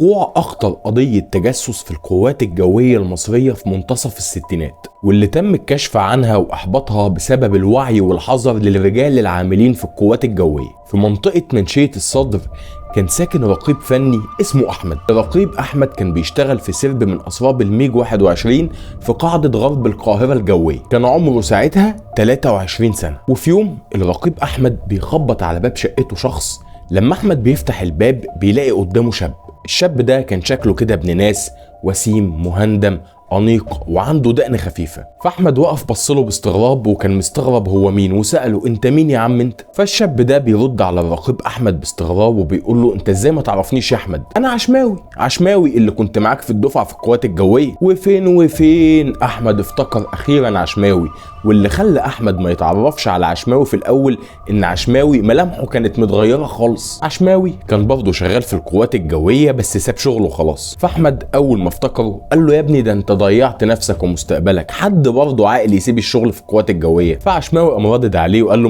وقوع أخطر قضية تجسس في القوات الجوية المصرية في منتصف الستينات، واللي تم الكشف عنها وإحباطها بسبب الوعي والحذر للرجال العاملين في القوات الجوية. في منطقة منشية الصدر كان ساكن رقيب فني اسمه أحمد. الرقيب أحمد كان بيشتغل في سرب من أسراب الميج 21 في قاعدة غرب القاهرة الجوية. كان عمره ساعتها 23 سنة. وفي يوم الرقيب أحمد بيخبط على باب شقته شخص. لما أحمد بيفتح الباب بيلاقي قدامه شاب. الشاب ده كان شكله كده ابن ناس، وسيم مهندم أنيق وعنده دقن خفيفة. فأحمد وقف بصله باستغراب وكان مستغرب هو مين، وسأله انت مين يا عم انت؟ فالشاب ده بيرد على الرقيب أحمد باستغراب وبيقول له انت ازاي ما تعرفنيش يا أحمد؟ أنا عشماوي اللي كنت معاك في الدفعة في القوات الجوية. وفين أحمد افتكر أخيرا عشماوي، واللي خلى أحمد ما يتعرفش على عشماوي في الأول إن عشماوي ملامحه كانت متغيرة خالص. عشماوي كان برضه شغال في القوات الجوية بس ساب شغله خلاص. فأحمد أول ما افتكره قال له يا ابني ده انت ضيعت نفسك ومستقبلك، حد برضه عاقل يسيب الشغل في القوات الجوية؟ فعشماوي قام ردد عليه وقال له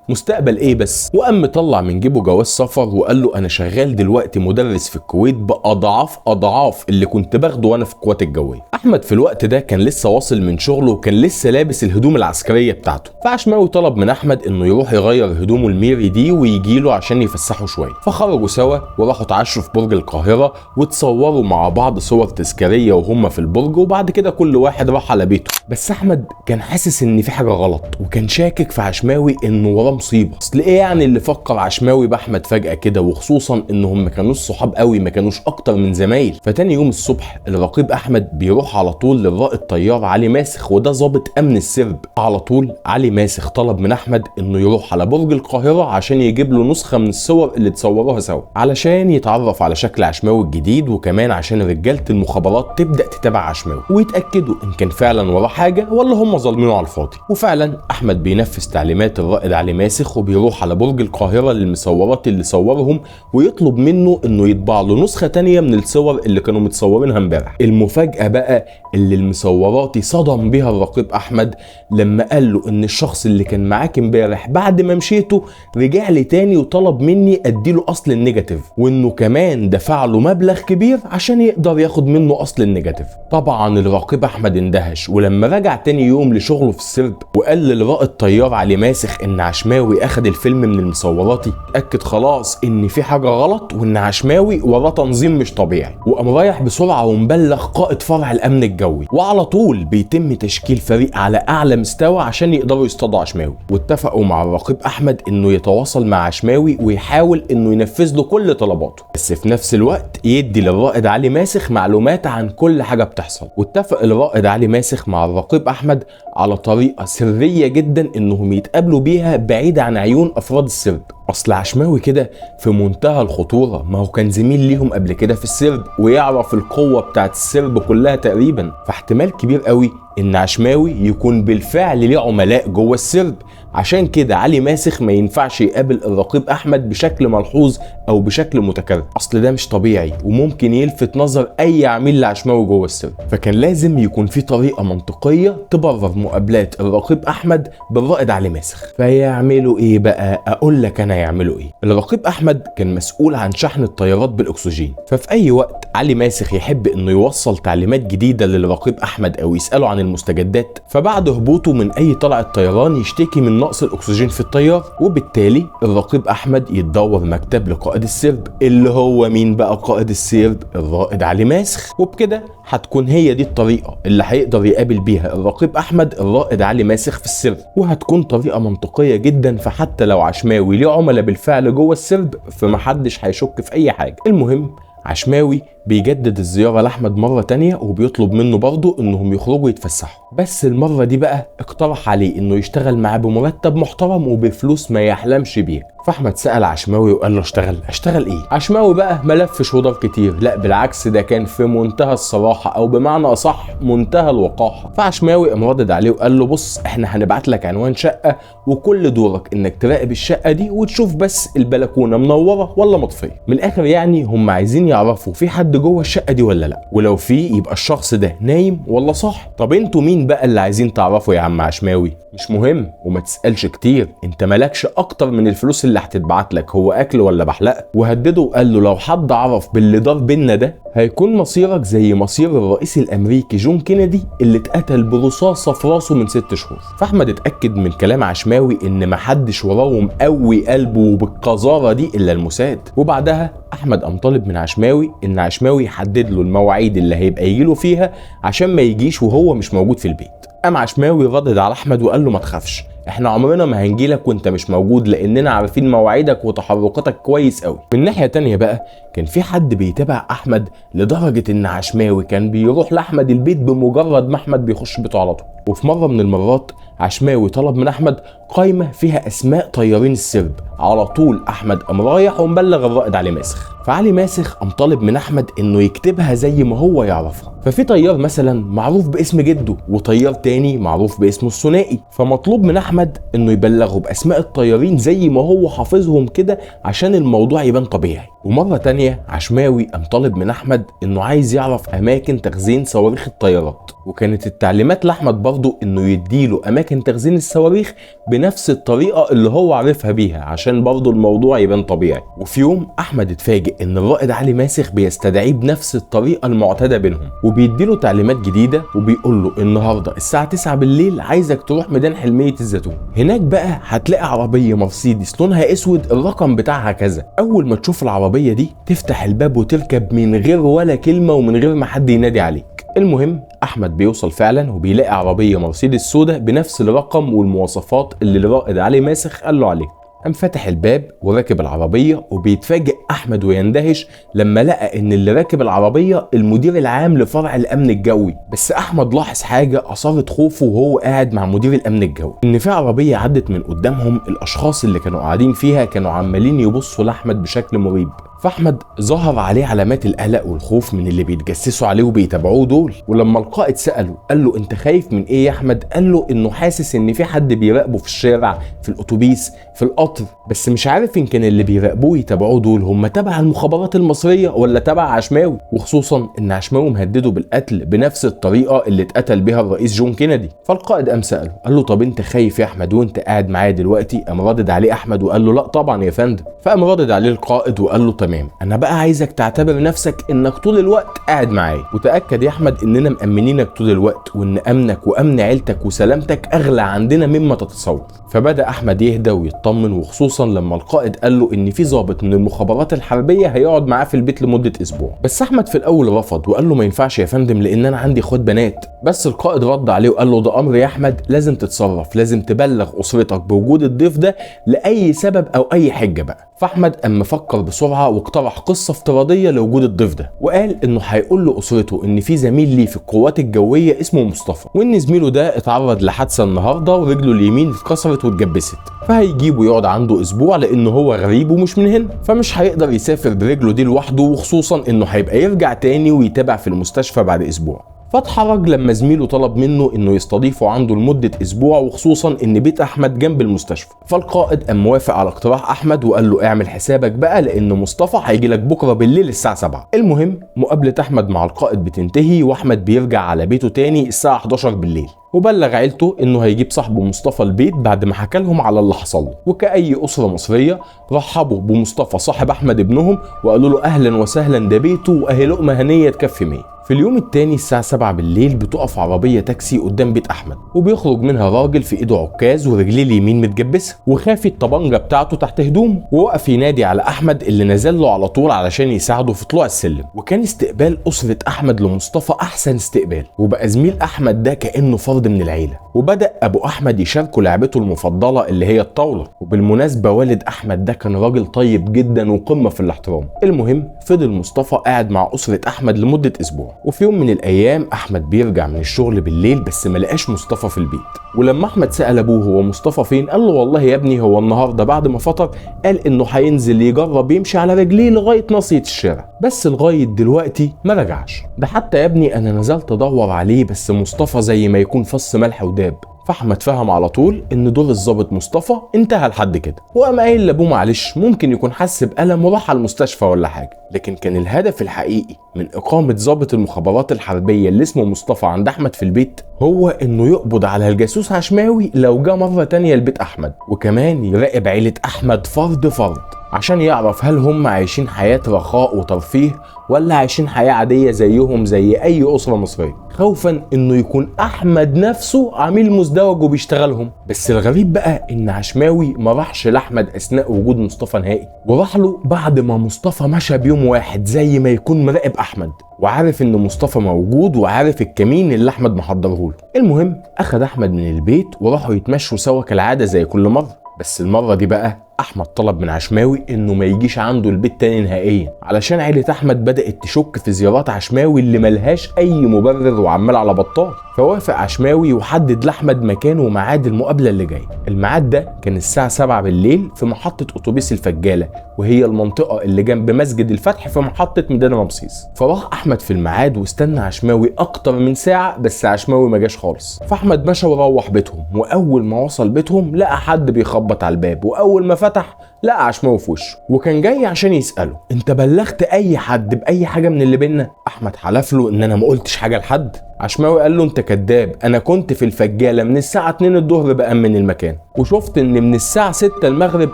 مستقبل ايه بس؟ وقام طلع من جيبه جواز سفر وقال له انا شغال دلوقتي مدرس في الكويت باضعاف اللي كنت باخده وانا في القوات الجوية. احمد في الوقت ده كان لسه واصل من شغله وكان لسه لابس الهدوم العسكرية بتاعته. فعشماوي طلب من احمد انه يروح يغير هدومه الميري دي ويجي له عشان يفسحوا شوية. فخرجوا سوا وراحوا اتعشوا في برج القاهرة وتصوروا مع بعض صور تذكارية وهم في البرج، وبعد كده كل واحد راح على بيته. بس احمد كان حاسس ان في حاجة غلط وكان شاكك في عشماوي انه وراه مصيبة. اصل ايه يعني اللي فكر عشماوي باحمد فجأة كده، وخصوصا انهم ما كانوش صحاب قوي، ما كانوش اكتر من زمايل. فتاني يوم الصبح الرقيب احمد بيروح على طول للرائد طيار علي ماسخ، وده ضابط امن السرب. على طول علي ماسخ طلب من احمد انه يروح على برج القاهرة عشان يجيب له نسخة من الصور اللي اتصوروها سوا علشان يتعرف على شكل عشماوي الجديد، وكمان عشان رجالة المخابرات تبدأ تتابع عشماوي ويتأكدوا ان كان فعلا وراه حاجة ولا هم ظالمينه على الفاضي. وفعلا احمد بينفذ تعليمات الرائد علي ماسخ وبيروح على برج القاهرة للمصورات اللي صورهم ويطلب منه انه يطبع له نسخة تانية من الصور اللي كانوا متصورينها امبارح. المفاجأة بقى اللي المصوراتي صدم بيها الرقيب احمد لما قال له ان الشخص اللي كان معاك امبارح بعد ما مشيته رجع لي تاني وطلب مني اديله اصل النيجاتيف، وانه كمان دفع له مبلغ كبير عشان يقدر ياخد منه اصل النيجاتيف. طبعا الرقيب احمد اندهش، ولما رجع تاني يوم لشغله في السرب وقال للرائد طيار علي ماسخ ان عشماوي اخد الفيلم من المصوراتي، اتأكد خلاص ان في حاجة غلط وان عشماوي وراه تنظيم مش طبيعي. وقام رايح بسرعة ومبلغ قائد فرع الامن الجوي، وعلى طول بيتم تشكيل فريق على اعلى مستوى عشان يقدروا يصطادوا عشماوي. واتفقوا مع الرقيب احمد انه يتواصل مع عشماوي ويحاول انه ينفذ له كل طلباته، بس في نفس الوقت يدي للرائد علي ماسخ معلومات عن كل حاجة بتحصل. واتفق الرائد علي ماسخ مع الرقيب احمد على طريقة سرية جدا انهم يتقابلوا بيها بعيد عن عيون افراد السرب. اصل عشماوي كده في منتهى الخطورة، ما هو كان زميل ليهم قبل كده في السرب ويعرف القوة بتاعت السرب كلها تقريبا، فاحتمال كبير قوي ان عشماوي يكون بالفعل ليه عملاء جوه السرب. عشان كده علي ماسخ ما ينفعش يقابل الرقيب احمد بشكل ملحوظ او بشكل متكرر، اصل ده مش طبيعي وممكن يلفت نظر اي عميل لعشماوي جوه السرب. فكان لازم يكون في طريقة منطقية تبرر مقابلات الرقيب احمد بالرائد علي ماسخ. فيعملوا ايه بقى؟ اقول لك انا يعملوا ايه. الرقيب احمد كان مسؤول عن شحن الطيارات بالاكسجين، ففي اي وقت علي ماسخ يحب انه يوصل تعليمات جديدة للرقيب احمد او يسأله عن المستجدات، فبعد هبوطه من اي طلعة طيران يشتكي من نقص الاكسجين في الطيار، وبالتالي الرقيب احمد يتدور مكتب لقائد السرب اللي هو مين بقى قائد السرب؟ الرائد علي ماسخ. وبكده هتكون هي دي الطريقة اللي هيقدر يقابل بيها الرقيب احمد الرائد علي ماسخ في السرب، وهتكون طريقة منطقية جدا، فحتى لو عشماوي ليه عملاء بالفعل جوه السرب فمحدش هيشك في اي حاجة. المهم عشماوي بيجدد الزيارة لأحمد مرة تانية وبيطلب منه برضه انهم يخرجوا يتفسحوا، بس المرة دي بقى اقترح عليه انه يشتغل معاه بمرتب محترم وبفلوس ما يحلمش بيها. فاحمد سأل عشماوي وقال له اشتغل ايه؟ عشماوي بقى ملفش ودار كتير، لا بالعكس ده كان في منتهى الصراحة او بمعنى اصح منتهى الوقاحة. فعشماوي قام ردد عليه وقال له بص احنا هنبعت لك عنوان شقة وكل دورك انك تراقب الشقة دي وتشوف بس البلكونة منورة ولا مطفية. من الاخر يعني هم عايزين يعرفوا في حد جوه الشقة دي ولا لا، ولو في يبقى الشخص ده نايم ولا صاحي. طب انتوا مين بقى اللي عايزين تعرفوا يا عم عشماوي؟ مش مهم وما تسألش كتير، انت مالكش اكتر من الفلوس اللي هتتبعت لك هو اكل ولا بحلقه، وهدده وقال له لو حد عرف باللي دار بينا ده هيكون مصيرك زي مصير الرئيس الامريكي جون كينيدي اللي اتقتل برصاصه في راسه من 6 شهور. فاحمد اتاكد من كلام عشماوي ان محدش وراه مقوي قلبه بالقذاره دي الا الموساد. وبعدها احمد قام طالب من عشماوي ان عشماوي يحدد له المواعيد اللي هيبقى يجيله فيها عشان ما يجيش وهو مش موجود في البيت. قام عشماوي ردد على احمد وقال له ما تخافش، احنا عمرنا ما هنجيلك وانت مش موجود لاننا عارفين مواعيدك وتحركاتك كويس قوي. من ناحيه تانية بقى كان في حد بيتابع احمد لدرجه ان عشماوي كان بيروح لاحمد البيت بمجرد ما احمد بيخش بيته على طول. وفي مره من المرات عشماوي طلب من احمد قائمه فيها اسماء طيارين السرب. على طول احمد قام رايح ومبلغ الرائد علي ماسخ. فعلي ماسخ قام طالب من احمد انه يكتبها زي ما هو يعرفها. ففي طيار مثلا معروف باسم جده وطيار تاني معروف باسمه الثنائي، فمطلوب من احمد انه يبلغه باسماء الطيارين زي ما هو حافظهم كده عشان الموضوع يبان طبيعي. ومره تانية عشماوي قام طالب من احمد انه عايز يعرف اماكن تخزين صواريخ الطيارات، وكانت التعليمات لاحمد برضه انه يديله اماكن تخزين الصواريخ بنفس الطريقه اللي هو عارفها بيها عشان برضه الموضوع يبان طبيعي. وفي يوم احمد اتفاجئ ان الرائد علي ماسخ بيستدعيه بنفس الطريقه المعتاده بينهم، وبيديله تعليمات جديده وبيقول له النهارده الساعه 9 بالليل عايزك تروح ميدان حلميه الزيتون. هناك بقى هتلاقي عربيه مرسيدس لونها اسود الرقم بتاعها كذا. اول ما تشوف العربيه دي تفتح الباب وتركب من غير ولا كلمه ومن غير ما حد ينادي عليك. المهم احمد بيوصل فعلا وبيلاقي عربيه مرسيدس سودا بنفس الرقم والمواصفات اللي الرائد علي ماسخ قال له عليها. قام فاتح الباب وراكب العربيه، وبيتفاجئ احمد ويندهش لما لقى ان اللي راكب العربيه المدير العام لفرع الامن الجوي. بس احمد لاحظ حاجه اثارت خوفه وهو قاعد مع مدير الامن الجوي، ان في عربيه عدت من قدامهم الاشخاص اللي كانوا قاعدين فيها كانوا عمالين يبصوا لاحمد بشكل مريب. فاحمد ظهر عليه علامات القلق والخوف من اللي بيتجسسوا عليه وبيتابعوه دول. ولما القائد سأله قال له انت خايف من ايه يا احمد؟ قال له انه حاسس ان في حد بيراقبه في الشارع، في الاتوبيس، في القطر، بس مش عارف ان كان اللي بيراقبوه يتابعوه دول هم تبع المخابرات المصريه ولا تبع عشماوي، وخصوصا ان عشماوي مهدده بالقتل بنفس الطريقه اللي اتقتل بها الرئيس جون كينيدي. فالقائد قام سأله قال له طب انت خايف يا احمد وانت قاعد معايا دلوقتي؟ قام رادد عليه احمد وقال له لا طبعا يا فندم. فقام رادد عليه القائد وقال له تمام، انا بقى عايزك تعتبر نفسك انك طول الوقت قاعد معايا، وتاكد يا احمد اننا مأمنينك طول الوقت وان امنك وامن عيلتك وسلامتك اغلى عندنا مما تتصور. فبدا احمد يهدى ويطمن، وخصوصا لما القائد قال له ان في ضابط من المخابرات الحربيه هيقعد معاه في البيت لمده اسبوع. بس احمد في الاول رفض وقال له ما ينفعش يا فندم لان انا عندي اخوات بنات. بس القائد رد عليه وقال له ده امر يا احمد لازم تتصرف، لازم تبلغ اسرتك بوجود الضيف ده لاي سبب او اي حجه بقى. فاحمد قام مفكر بسرعه واقترح قصه افتراضيه لوجود الضيف ده، وقال انه هيقول لاسرته ان في زميل ليه في القوات الجويه اسمه مصطفى، وان زميله ده اتعرض لحادثه النهارده ورجله اليمين اتكسرت واتجبست، فهيجيبه يقعد عنده اسبوع لانه هو غريب ومش من هنا، فمش هيقدر يسافر برجله دي لوحده، وخصوصا انه هيبقى يرجع تاني ويتابع في المستشفى بعد اسبوع. فاتحرج لما زميله طلب منه انه يستضيفه عنده لمده اسبوع، وخصوصا ان بيت احمد جنب المستشفى. فالقائد قام موافق على اقتراح احمد وقال له اعمل حسابك بقى لان مصطفى هيجي لك بكره بالليل الساعه 7. المهم مقابله احمد مع القائد بتنتهي واحمد بيرجع على بيته تاني الساعه 11 بالليل، وبلغ عيلته انه هيجيب صاحبه مصطفى البيت بعد ما حكى لهم على اللي حصل له. وكأي اسره مصريه رحبوا بمصطفى صاحب احمد ابنهم وقالوا له اهلا وسهلا ده بيته واهي لقمه هنيه تكفي 100. في اليوم التاني الساعة 7 بالليل بتقف عربية تاكسي قدام بيت أحمد، وبيخرج منها راجل في إيده عكاز ورجليه اليمين متجبسة وخافي الطبنجة بتاعته تحت هدومه، ووقف ينادي على أحمد اللي نزل له على طول علشان يساعده في طلوع السلم. وكان استقبال أسرة أحمد لمصطفى أحسن استقبال، وبقى زميل أحمد ده كأنه فرد من العيلة. وبدأ أبو أحمد يشاركه لعبته المفضلة اللي هي الطاولة، وبالمناسبة والد أحمد ده كان راجل طيب جدا وقمة في الاحترام. المهم فضل مصطفى قاعد مع أسرة أحمد لمدة أسبوع. وفي يوم من الايام احمد بيرجع من الشغل بالليل بس ما لقاش مصطفى في البيت، ولما احمد سأل ابوه هو مصطفى فين قال له والله يا ابني هو النهارده بعد ما فطر قال انه هينزل يجرب يمشي على رجليه لغايه ناصيه الشارع، بس لغايه دلوقتي ما رجعش. ده حتى يا ابني انا نزلت ادور عليه بس مصطفى زي ما يكون فص ملح وداب. فاحمد فهم على طول ان دور الضابط مصطفى انتهى لحد كده، وقام قايل لابوه معلش ممكن يكون حس بألم وراح على المستشفى ولا حاجه. لكن كان الهدف الحقيقي من اقامه ضابط المخابرات الحربيه اللي اسمه مصطفى عند احمد في البيت هو انه يقبض على الجاسوس عشماوي لو جه مره تانيه لبيت احمد، وكمان يراقب عيله احمد فرد فرد عشان يعرف هل هم عايشين حياة رخاء وترفيه ولا عايشين حياة عادية زيهم زي أي أسرة مصرية، خوفا إنه يكون أحمد نفسه عميل مزدوج وبيشتغلهم. بس الغريب بقى إن عشماوي ما راحش لأحمد أثناء وجود مصطفى نهائي، وراح له بعد ما مصطفى مشى بيوم واحد زي ما يكون مراقب أحمد وعارف إن مصطفى موجود وعارف الكمين اللي أحمد محضره له. المهم أخد أحمد من البيت وراحوا يتمشوا سوا كالعادة زي كل مرة، بس المرة دي بقى احمد طلب من عشماوي انه ما يجيش عنده البيت تاني نهائيا، علشان عيلة احمد بدأت تشك في زيارات عشماوي اللي ملهاش اي مبرر وعمال على بطال. فوافق عشماوي وحدد لاحمد مكان وميعاد المقابله اللي جايه. الميعاد ده كان الساعه 7 بالليل في محطه اتوبيس الفجاله، وهي المنطقه اللي جنب مسجد الفتح في محطه ميدان رمسيس. فراح احمد في الميعاد واستنى عشماوي اكتر من ساعه، بس عشماوي ما جاش خالص. فاحمد مشى وروح بيتهم، واول ما وصل بيتهم لقى حد بيخبط على الباب، واول ما فتح لقى عشماوي في وشه، وكان جاي عشان يساله انت بلغت اي حد باي حاجه من اللي بينا؟ احمد حلف له ان انا ما قلتش حاجه لحد. عشماوي قال له انت كذاب، انا كنت في الفجاله من الساعه 2 الظهر بامن المكان، وشفت ان من الساعه 6 المغرب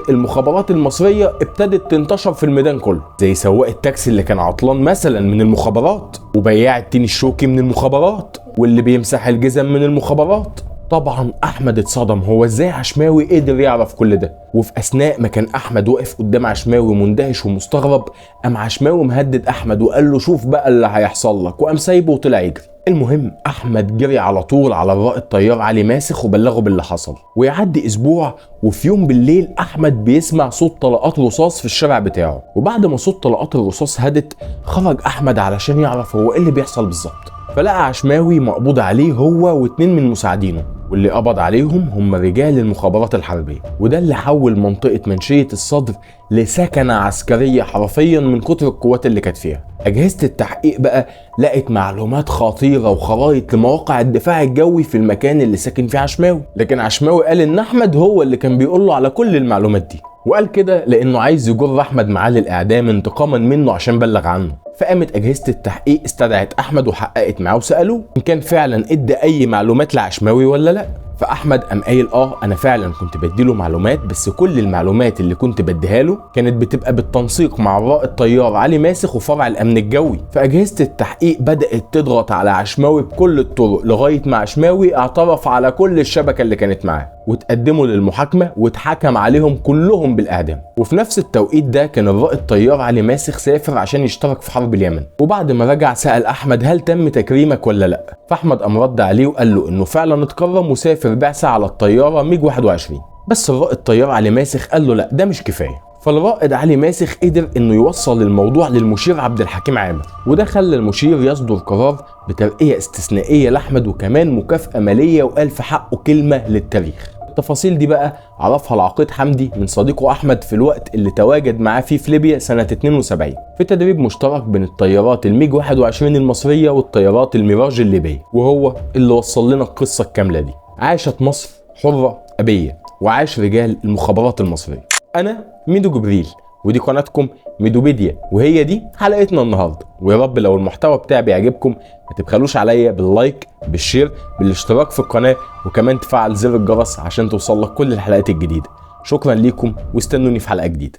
المخابرات المصريه ابتدت تنتشر في الميدان كله، زي سواق التاكسي اللي كان عطلان مثلا من المخابرات، وبياع التين الشوكي من المخابرات، واللي بيمسح الجزم من المخابرات. طبعا احمد اتصدم، هو ازاي عشماوي قدر يعرف كل ده؟ وفي اثناء ما كان احمد واقف قدام عشماوي مندهش ومستغرب، قام عشماوي مهدد احمد وقال له شوف بقى اللي هيحصل لك، وقام سايبه وطلع يجري. المهم احمد جري على طول على الرائد طيار علي ماسخ وبلغه باللي حصل، ويعدي اسبوع وفي يوم بالليل احمد بيسمع صوت طلقات رصاص في الشارع بتاعه، وبعد ما صوت طلقات الرصاص هدت خرج احمد علشان يعرف هو ايه اللي بيحصل بالظبط. فلقى عشماوي مقبوض عليه هو واتنين من مساعدينه، واللي قبض عليهم هم رجال المخابرات الحربية، وده اللي حول منطقة منشية الصدر لسكنة عسكرية حرفيا من كتر القوات اللي كانت فيها. أجهزة التحقيق بقى لقت معلومات خطيرة وخرائط لمواقع الدفاع الجوي في المكان اللي ساكن فيه عشماوي، لكن عشماوي قال إن أحمد هو اللي كان بيقول له على كل المعلومات دي، وقال كده لأنه عايز يجر أحمد معاه للإعدام انتقاما منه عشان بلغ عنه. فقامت أجهزة التحقيق استدعت أحمد وحققت معاه وسألوه إن كان فعلا ادى أي معلومات لعشماوي ولا لأ. فأحمد قام قايل أنا فعلا كنت بديله معلومات، بس كل المعلومات اللي كنت بديها له كانت بتبقى بالتنسيق مع الرائد طيار علي ماسخ وفرع الأمن الجوي. فأجهزة التحقيق بدأت تضغط على عشماوي بكل الطرق لغاية ما عشماوي اعترف على كل الشبكة اللي كانت معاه، وتقدموا للمحاكمة واتحكم عليهم كلهم بالإعدام. وفي نفس التوقيت ده كان الرائد طيار علي ماسخ سافر عشان يشترك في حرب اليمن، وبعد ما رجع سأل أحمد هل تم تكريمك ولا لأ؟ فأحمد قام رد عليه وقال له إنه فعلا اتكرم وسافر بعثة على الطيارة ميج 21. بس الرائد طيار علي ماسخ قال له لأ ده مش كفاية. فالرائد علي ماسخ قدر انه يوصل الموضوع للمشير عبد الحكيم عامر، وده خلى المشير يصدر قرار بترقية استثنائية لأحمد وكمان مكافأة مالية وقال في حقه كلمة للتاريخ. التفاصيل دي بقى عرفها العقيد حمدي من صديقه احمد في الوقت اللي تواجد معاه فيه في ليبيا سنة 72 في تدريب مشترك بين الطيارات الميج 21 المصرية والطيارات الميراج الليبية، وهو اللي وصل لنا القصة الكاملة دي. عاشت مصر حرة أبية، وعاش رجال المخابرات المصرية. أنا ميدو جبريل، ودي قناتكم ميدوبيديا، وهي دي حلقتنا النهارده. ويا رب لو المحتوى بتاعي بيعجبكم ما تبخلوش عليا باللايك، بالشير، بالاشتراك في القناه، وكمان تفعل زر الجرس عشان توصلك كل الحلقات الجديده. شكرا ليكم واستنوني في حلقه جديده.